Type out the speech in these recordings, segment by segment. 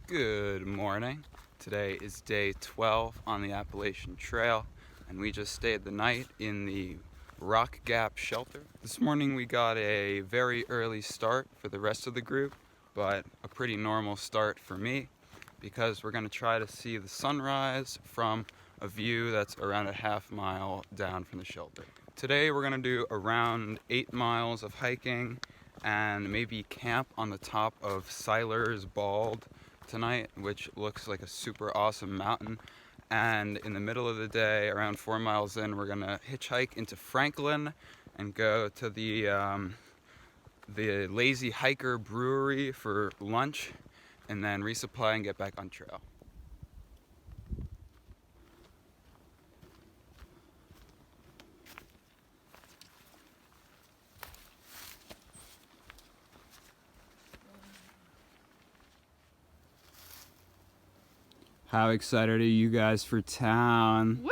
Good morning. Today is day 12 on the Appalachian Trail, and we just stayed the night in the Rock Gap shelter. This morning we got a very early start for the rest of the group, but a pretty normal start for me because we're going to try to see the sunrise from a view that's around a half mile down from the shelter. Today we're going to do around 8 miles of hiking and maybe camp on the top of Siler Bald tonight, which looks like a super awesome mountain. And in the middle of the day, around 4 miles in, we're gonna hitchhike into Franklin and go to the Lazy Hiker Brewery for lunch, and then resupply and get back on trail. How excited are you guys for town? Woo!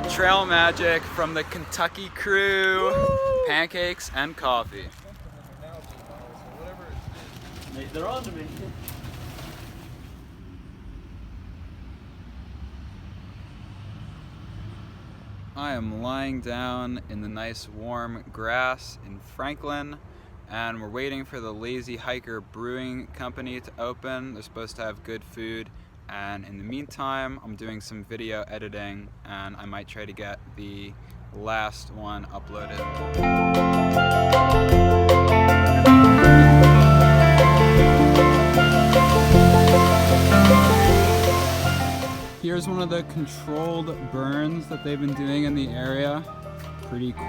Trail magic from the Kentucky crew. Woo! Pancakes and coffee. They're on to me. I am lying down in the nice warm grass in Franklin, and we're waiting for the Lazy Hiker Brewing Company to open. They're supposed to have good food. And in the meantime, I'm doing some video editing, and I might try to get the last one uploaded. Here's one of the controlled burns that they've been doing in the area. Pretty cool.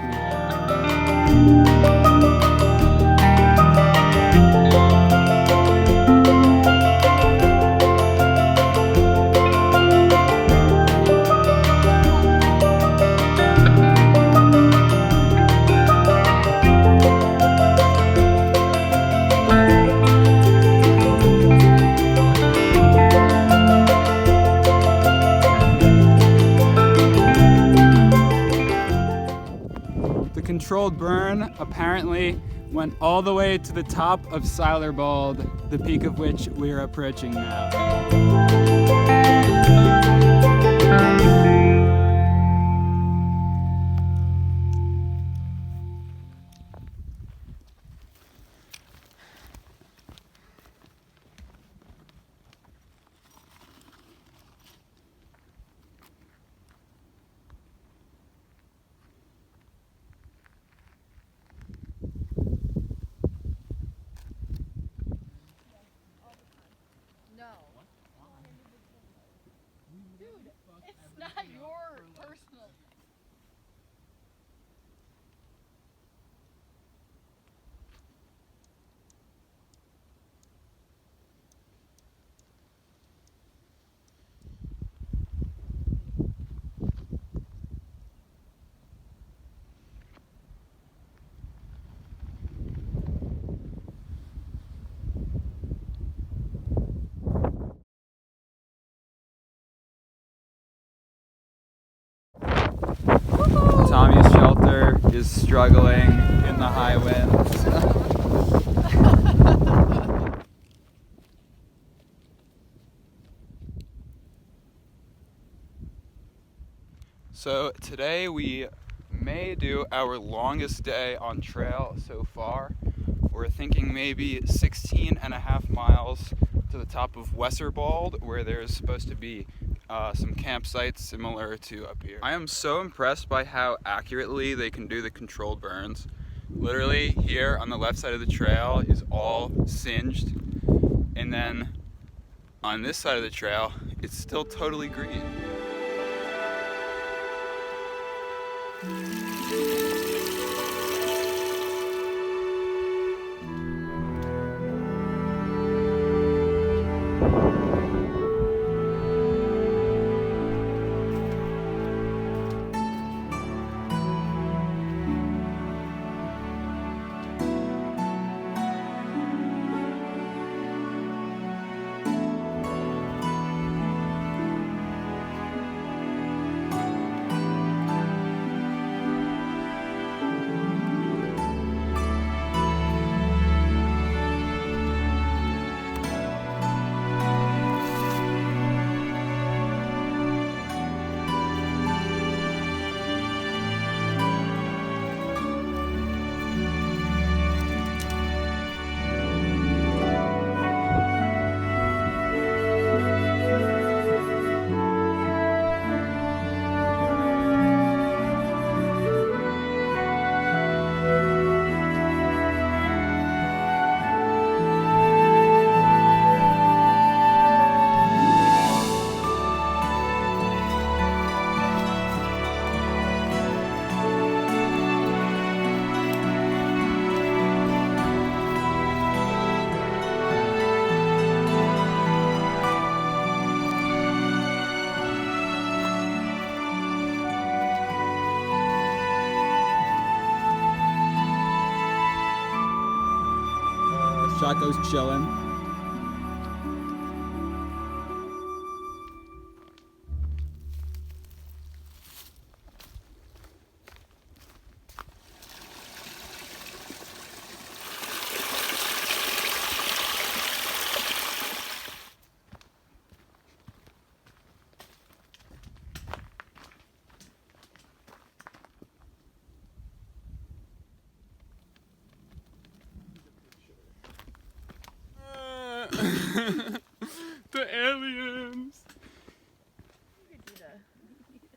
Controlled burn apparently went all the way to the top of Siler Bald, the peak of which we are approaching now. Dude, it's not your personal. Tommy's shelter is struggling in the high winds. So today we may do our longest day on trail so far. We're thinking maybe 16 and a half miles to the top of Wesser Bald, where there's supposed to be some campsites similar to up here. I am so impressed by how accurately they can do the controlled burns. Literally here on the left side of the trail is all singed, and then on this side of the trail it's still totally green. Chaco's chilling. The aliens!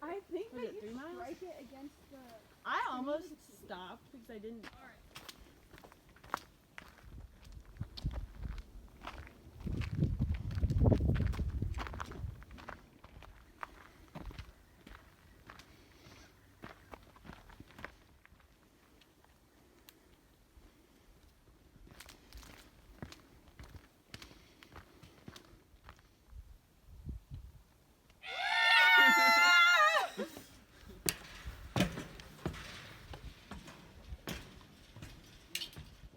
I think Was that it you 3 miles? strike it against the. I almost stopped because I didn't.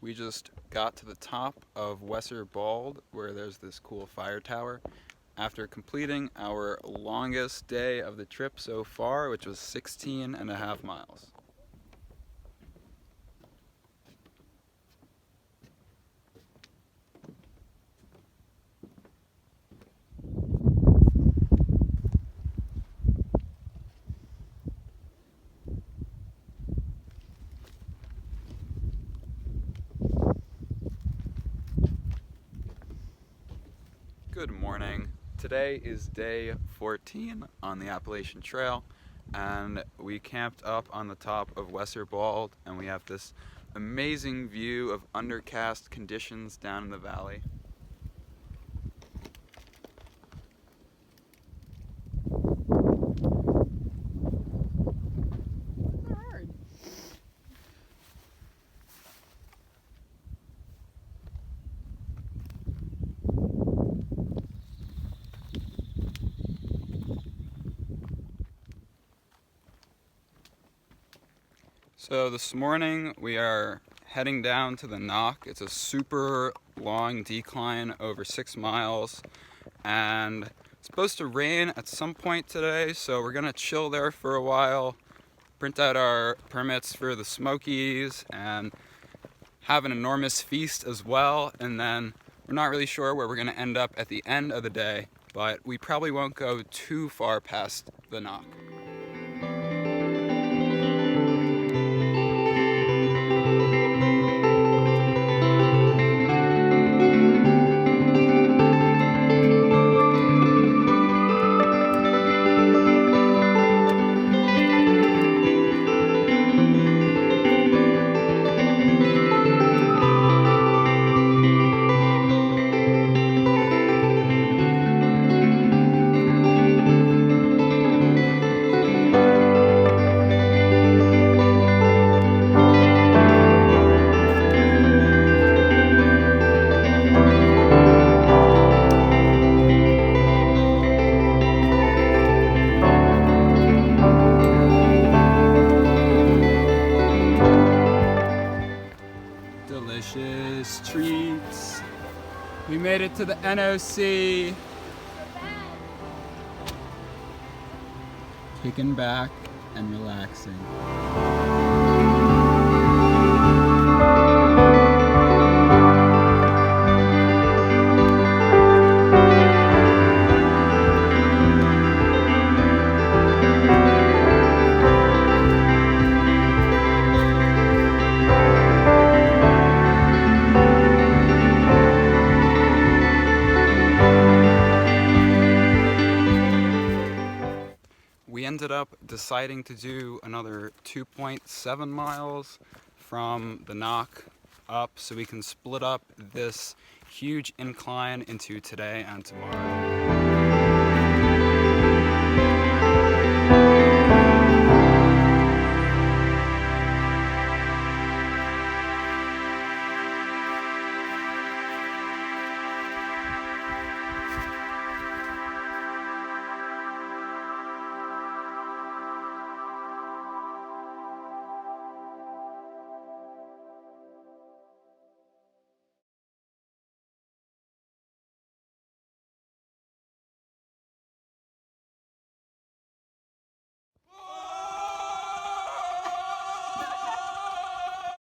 We just got to the top of Wesser Bald, where there's this cool fire tower, after completing our longest day of the trip so far, which was 16 and a half miles. Good morning. Today is day 14 on the Appalachian Trail, and we camped up on the top of Wesser Bald, and we have this amazing view of undercast conditions down in the valley. Hard. So this morning we are heading down to the Knock. It's a super long decline over 6 miles, and it's supposed to rain at some point today, so we're gonna chill there for a while, print out our permits for the Smokies, and have an enormous feast as well. And then we're not really sure where we're gonna end up at the end of the day, but we probably won't go too far past the Knock. NOC. Kicking back and relaxing. We ended up deciding to do another 2.7 miles from the knock up so we can split up this huge incline into today and tomorrow.